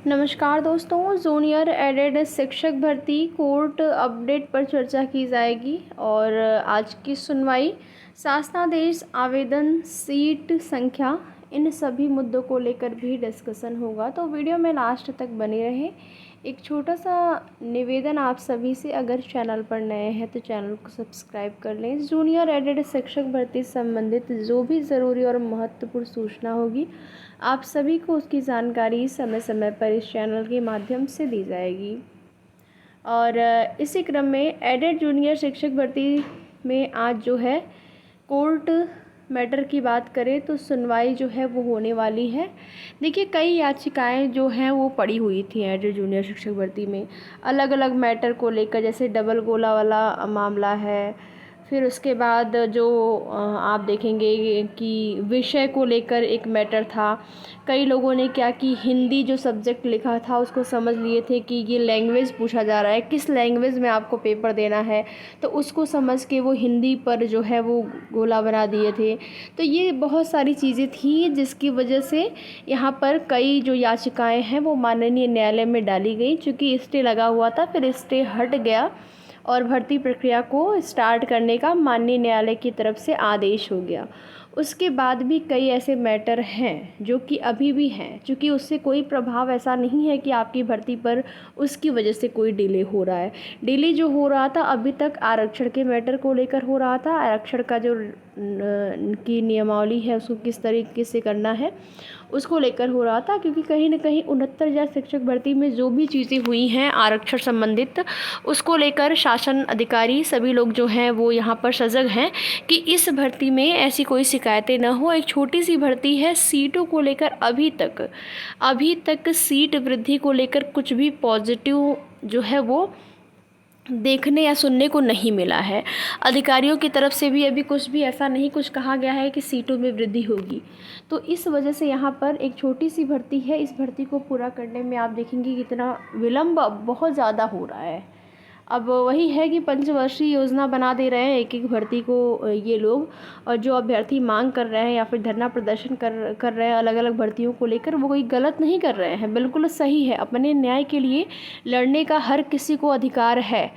नमस्कार दोस्तों, junior added शिक्षक भर्ती कोर्ट अपडेट पर चर्चा की जाएगी और आज की सुनवाई शासनादेश, आवेदन, सीट संख्या, इन सभी मुद्दों को लेकर भी डिस्कशन होगा। तो वीडियो में लास्ट तक बने रहें। एक छोटा सा निवेदन आप सभी से, अगर चैनल पर नए हैं तो चैनल को सब्सक्राइब कर लें। जूनियर एडेड शिक्षक भर्ती से संबंधित जो भी ज़रूरी और महत्वपूर्ण सूचना होगी, आप सभी को उसकी जानकारी समय समय पर इस चैनल के माध्यम से दी जाएगी। और इसी क्रम में एडेड जूनियर शिक्षक भर्ती में आज जो है कोर्ट मैटर की बात करें तो सुनवाई जो है वो होने वाली है। देखिए, कई याचिकाएं जो हैं वो पड़ी हुई थी एडेड जूनियर शिक्षक भर्ती में, अलग अलग मैटर को लेकर, जैसे डबल गोला वाला मामला है। फिर उसके बाद जो आप देखेंगे कि विषय को लेकर एक मैटर था। कई लोगों ने क्या कि हिंदी जो सब्जेक्ट लिखा था उसको समझ लिए थे कि ये लैंग्वेज पूछा जा रहा है, किस लैंग्वेज में आपको पेपर देना है, तो उसको समझ के वो हिंदी पर जो है वो गोला बना दिए थे। तो ये बहुत सारी चीज़ें थी जिसकी वजह से यहाँ पर कई जो याचिकाएं हैं वो माननीय न्यायालय में डाली गई। चूँकि स्टे लगा हुआ था, फिर स्टे हट गया और भर्ती प्रक्रिया को स्टार्ट करने का माननीय न्यायालय की तरफ से आदेश हो गया। उसके बाद भी कई ऐसे मैटर हैं जो कि अभी भी हैं, क्योंकि उससे कोई प्रभाव ऐसा नहीं है कि आपकी भर्ती पर उसकी वजह से कोई डिले हो रहा है। डिले जो हो रहा था अभी तक आरक्षण के मैटर को लेकर हो रहा था। आरक्षण का जो की नियमावली है उसको किस तरीके से करना है उसको लेकर हो रहा था, क्योंकि कहीं ना कहीं 69,000 शिक्षक भर्ती में जो भी चीज़ें हुई हैं आरक्षण संबंधित, उसको लेकर शासन अधिकारी सभी लोग जो हैं वो यहाँ पर सजग हैं कि इस भर्ती में ऐसी कोई शिकायतें न हो। एक छोटी सी भर्ती है, सीटों को लेकर अभी तक सीट वृद्धि को लेकर कुछ भी पॉजिटिव जो है वो देखने या सुनने को नहीं मिला है। अधिकारियों की तरफ से भी अभी कुछ भी ऐसा नहीं कुछ कहा गया है कि सीटों में वृद्धि होगी। तो इस वजह से यहाँ पर एक छोटी सी भर्ती है, इस भर्ती को पूरा करने में आप देखेंगे कितना विलम्ब बहुत ज़्यादा हो रहा है। अब वही है कि पंचवर्षीय योजना बना दे रहे हैं एक एक भर्ती को ये लोग, और जो अभ्यर्थी मांग कर रहे हैं या फिर धरना प्रदर्शन कर रहे हैं अलग अलग भर्तियों को लेकर, वो कोई गलत नहीं कर रहे हैं, बिल्कुल सही है। अपने न्याय के लिए लड़ने का हर किसी को अधिकार है,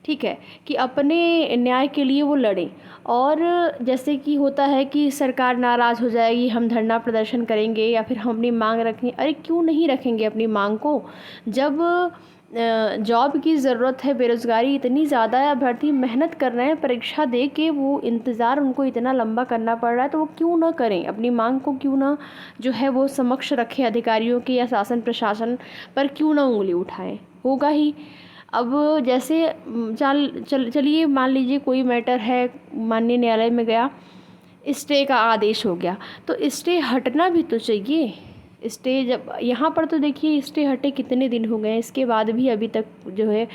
ठीक है, कि अपने न्याय के लिए वो लड़ें। और जैसे कि होता है कि सरकार नाराज़ हो जाएगी, हम धरना प्रदर्शन करेंगे या फिर हम अपनी मांग रखेंगे। अरे क्यों नहीं रखेंगे अपनी मांग को, जब जॉब की ज़रूरत है, बेरोज़गारी इतनी ज़्यादा है, अभ्यर्थी मेहनत कर रहे हैं, परीक्षा दे के वो इंतज़ार उनको इतना लंबा करना पड़ रहा है, तो वो क्यों ना करें, अपनी मांग को क्यों ना जो है वो समक्ष रखें अधिकारियों के या शासन प्रशासन पर, क्यों ना उंगली उठाएं, होगा ही। अब जैसे चलिए मान लीजिए कोई मैटर है, माननीय न्यायालय में गया, स्टे का आदेश हो गया, तो स्टे हटना भी तो चाहिए। स्टे जब यहाँ पर तो देखिए स्टे हटे कितने दिन हो गए, इसके बाद भी अभी तक जो है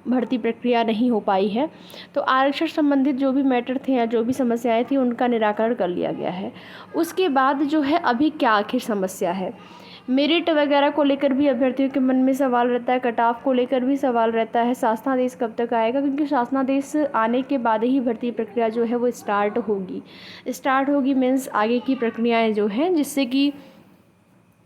भर्ती प्रक्रिया नहीं हो पाई है। तो आरक्षण संबंधित जो भी मैटर थे या जो भी समस्याएं थी उनका निराकरण कर लिया गया है। उसके बाद जो है अभी क्या आखिर समस्या है, मेरिट वगैरह को लेकर भी अभ्यर्थियों के मन में सवाल रहता है, कट ऑफ को लेकर भी सवाल रहता है, शासनादेश कब तक आएगा, क्योंकि शासनादेश आने के बाद ही भर्ती प्रक्रिया जो है वो स्टार्ट होगी मीन्स आगे की प्रक्रियाएं जो हैं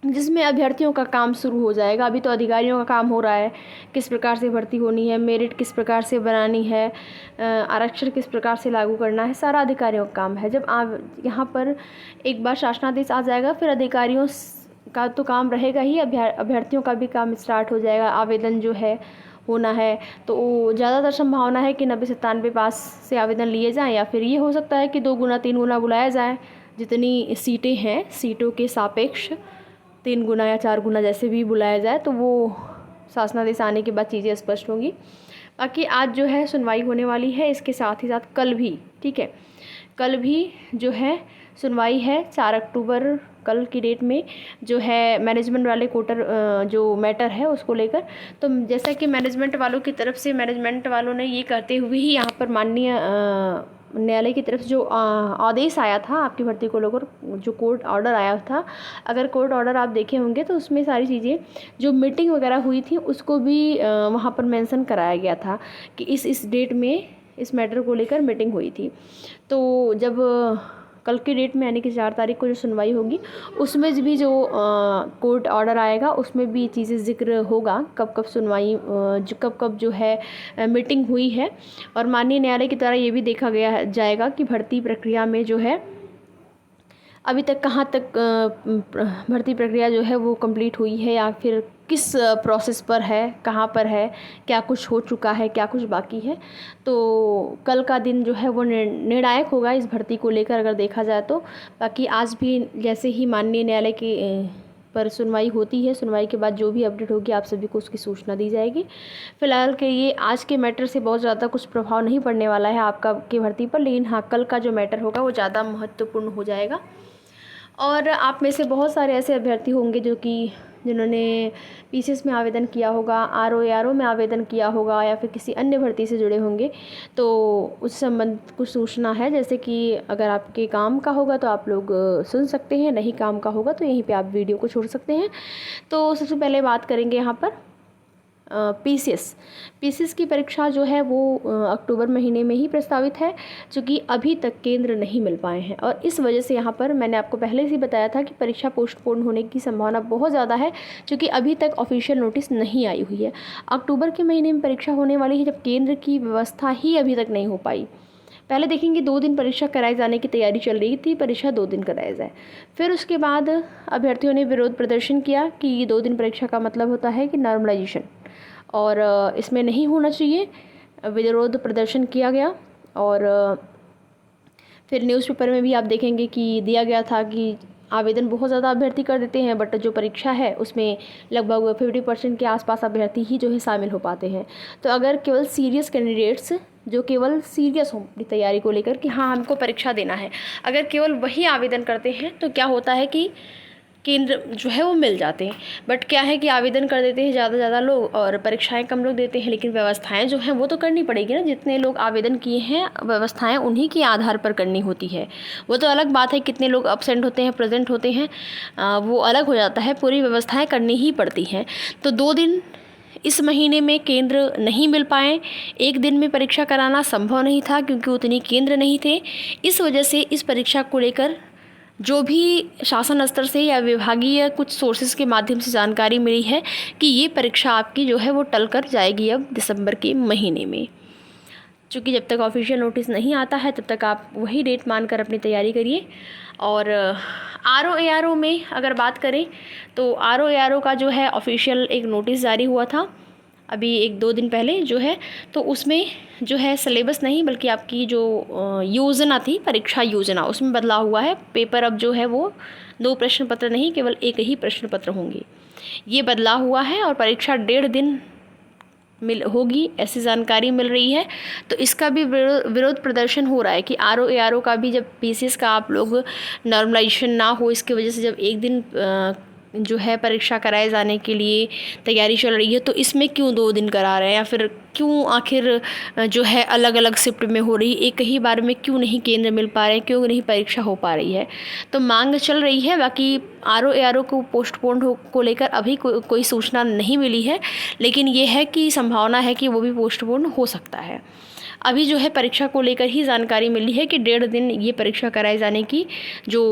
जिसमें अभ्यर्थियों का काम शुरू हो जाएगा। अभी तो अधिकारियों का काम हो रहा है, किस प्रकार से भर्ती होनी है, मेरिट किस प्रकार से बनानी है, आरक्षण किस प्रकार से लागू करना है, सारा अधिकारियों का काम है। जब आप यहाँ पर एक बार शासनादेश आ जाएगा, फिर अधिकारियों का तो काम रहेगा ही, अभ्यर्थियों का भी काम स्टार्ट हो जाएगा। आवेदन जो है होना है, तो ज़्यादातर संभावना है कि 90-97 पास से आवेदन लिए जाएं, या फिर ये हो सकता है कि 2 गुना 3 गुना बुलाया जाए, जितनी सीटें हैं सीटों के सापेक्ष 3 गुना या 4 गुना जैसे भी बुलाया जाए, तो वो शासनादेश आने के बाद चीज़ें स्पष्ट होंगी। बाकी आज जो है सुनवाई होने वाली है, इसके साथ ही साथ कल भी, ठीक है, कल भी जो है सुनवाई है 4 अक्टूबर कल की डेट में, जो है मैनेजमेंट वाले कोटर जो मैटर है उसको लेकर। तो जैसा कि मैनेजमेंट वालों की तरफ से, मैनेजमेंट वालों ने ये करते हुए ही यहाँ पर माननीय न्यायालय की तरफ से जो आदेश आया था आपकी भर्ती को लेकर, जो कोर्ट ऑर्डर आया था, अगर कोर्ट ऑर्डर आप देखे होंगे तो उसमें सारी चीज़ें जो मीटिंग वगैरह हुई थी उसको भी वहाँ पर मेंशन कराया गया था कि इस डेट में इस मैटर को लेकर मीटिंग हुई थी। तो जब कल के डेट में यानी कि 4 तारीख को जो सुनवाई होगी उसमें भी जो कोर्ट ऑर्डर आएगा उसमें भी चीज़ें ज़िक्र होगा, कब कब सुनवाई कब कब जो है मीटिंग हुई है। और माननीय न्यायालय की तरह ये भी देखा गया जाएगा कि भर्ती प्रक्रिया में जो है अभी तक कहाँ तक भर्ती प्रक्रिया जो है वो कंप्लीट हुई है या फिर किस प्रोसेस पर है, कहाँ पर है, क्या कुछ हो चुका है, क्या कुछ बाकी है। तो कल का दिन जो है वो निर्णायक होगा इस भर्ती को लेकर अगर देखा जाए तो। बाकी आज भी जैसे ही माननीय न्यायालय की पर सुनवाई होती है, सुनवाई के बाद जो भी अपडेट होगी आप सभी को उसकी सूचना दी जाएगी। फ़िलहाल के ये आज के मैटर से बहुत ज़्यादा कुछ प्रभाव नहीं पड़ने वाला है आपका की भर्ती पर, लेकिन हाँ कल का जो मैटर होगा वो ज़्यादा महत्वपूर्ण हो जाएगा। और आप में से बहुत सारे ऐसे अभ्यर्थी होंगे जिन्होंने पीसीएस में आवेदन किया होगा, आरओ एआरओ में आवेदन किया होगा या फिर किसी अन्य भर्ती से जुड़े होंगे, तो उस संबंध कुछ सूचना है। जैसे कि अगर आपके काम का होगा तो आप लोग सुन सकते हैं, नहीं काम का होगा तो यहीं पे आप वीडियो को छोड़ सकते हैं। तो सबसे पहले बात करेंगे यहाँ पर पीसीएस की परीक्षा जो है वो अक्टूबर महीने में ही प्रस्तावित है, क्योंकि अभी तक केंद्र नहीं मिल पाए हैं। और इस वजह से यहाँ पर मैंने आपको पहले से बताया था कि परीक्षा पोस्टपोन होने की संभावना बहुत ज़्यादा है, क्योंकि अभी तक ऑफिशियल नोटिस नहीं आई हुई है। अक्टूबर के महीने में परीक्षा होने वाली है, जब केंद्र की व्यवस्था ही अभी तक नहीं हो पाई। पहले देखेंगे 2 दिन परीक्षा कराए जाने की तैयारी चल रही थी, परीक्षा 2 दिन कराया जाए। फिर उसके बाद अभ्यर्थियों ने विरोध प्रदर्शन किया कि 2 दिन परीक्षा का मतलब होता है कि नॉर्मलाइजेशन, और इसमें नहीं होना चाहिए। विरोध प्रदर्शन किया गया और फिर न्यूज़पेपर में भी आप देखेंगे कि दिया गया था कि आवेदन बहुत ज़्यादा अभ्यर्थी कर देते हैं, बट जो परीक्षा है उसमें लगभग 50% के आसपास अभ्यर्थी ही जो है शामिल हो पाते हैं। तो अगर केवल सीरियस कैंडिडेट्स जो केवल सीरियस हो अपनी तैयारी को लेकर कि हाँ हमको परीक्षा देना है, अगर केवल वही आवेदन करते हैं तो क्या होता है कि केंद्र जो है वो मिल जाते हैं। बट क्या है कि आवेदन कर देते हैं ज़्यादा लोग और परीक्षाएं कम लोग देते हैं, लेकिन व्यवस्थाएं जो हैं वो तो करनी पड़ेगी ना। जितने लोग आवेदन किए हैं व्यवस्थाएं उन्हीं के आधार पर करनी होती है। वो तो अलग बात है कितने लोग अब्सेंट होते हैं, प्रेजेंट होते हैं, वो अलग हो जाता है। पूरी व्यवस्थाएँ करनी ही पड़ती हैं। तो 2 दिन इस महीने में केंद्र नहीं मिल पाए, एक दिन में परीक्षा कराना संभव नहीं था क्योंकि उतने केंद्र नहीं थे। इस वजह से इस परीक्षा को लेकर जो भी शासन स्तर से या विभागीय कुछ सोर्सेज के माध्यम से जानकारी मिली है कि ये परीक्षा आपकी जो है वो टल कर जाएगी अब दिसंबर के महीने में। क्योंकि जब तक ऑफिशियल नोटिस नहीं आता है तब तक आप वही डेट मानकर अपनी तैयारी करिए। और आरओ एआरओ में अगर बात करें तो आरओ एआरओ का जो है ऑफिशियल एक नोटिस जारी हुआ था अभी 1-2 दिन पहले जो है, तो उसमें जो है सिलेबस नहीं बल्कि आपकी जो योजना थी, परीक्षा योजना, उसमें बदलाव हुआ है। पेपर अब जो है वो 2 प्रश्न पत्र नहीं केवल 1 ही प्रश्न पत्र होंगे, ये बदलाव हुआ है। और परीक्षा 1.5 दिन होगी ऐसी जानकारी मिल रही है। तो इसका भी विरोध प्रदर्शन हो रहा है कि आरओ एआरओ का भी जब पीसीएस का आप लोग नॉर्मलाइजेशन ना हो, इसकी वजह से जब 1 दिन जो है परीक्षा कराए जाने के लिए तैयारी चल रही है, तो इसमें क्यों 2 दिन करा रहे हैं, या फिर क्यों आखिर जो है अलग अलग शिफ्ट में हो रही, एक ही बार में क्यों नहीं केंद्र मिल पा रहे हैं, क्यों नहीं परीक्षा हो पा रही है। तो मांग चल रही है। बाकी आरओ एआरओ को पोस्टपोन को लेकर अभी कोई सूचना नहीं मिली है, लेकिन ये है कि संभावना है कि वो भी पोस्टपोन हो सकता है। अभी जो है परीक्षा को लेकर ही जानकारी मिली है कि 1.5 दिन ये परीक्षा कराए जाने की जो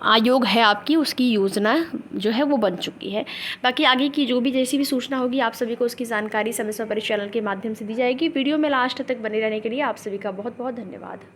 आयोग है आपकी, उसकी योजना जो है वो बन चुकी है। बाकी आगे की जो भी जैसी भी सूचना होगी आप सभी को उसकी जानकारी समय समय पर इस चैनल के माध्यम से दी जाएगी। वीडियो में लास्ट तक बने रहने के लिए आप सभी का बहुत बहुत धन्यवाद।